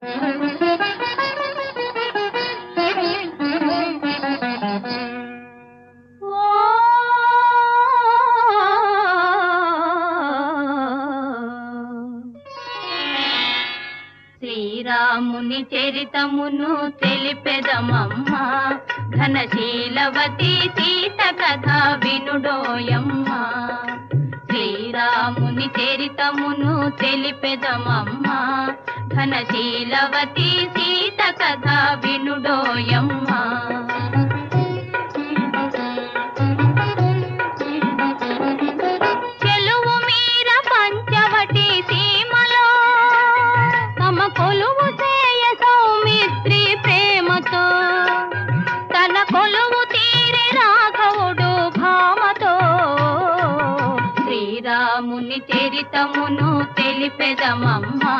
శ్రీరాముని చరితమును తెలిపెదమమ్మా, ఘనశీలవతి సీత కథ వినుడోయమ్మా. శ్రీరాముని చరితమును తెలిపెదమమ్మా, ఘనశీలవతి సీత కథ వినుడోయమ్మా. చెలువు మీర పంచవటి సీమలో తమ కొలువు చేయ సౌమిత్రి ప్రేమతో, తన కొలువు తీరి రాఘవుడు భామతో. శ్రీరాముని చరితమును తెలిపెదమమ్మా,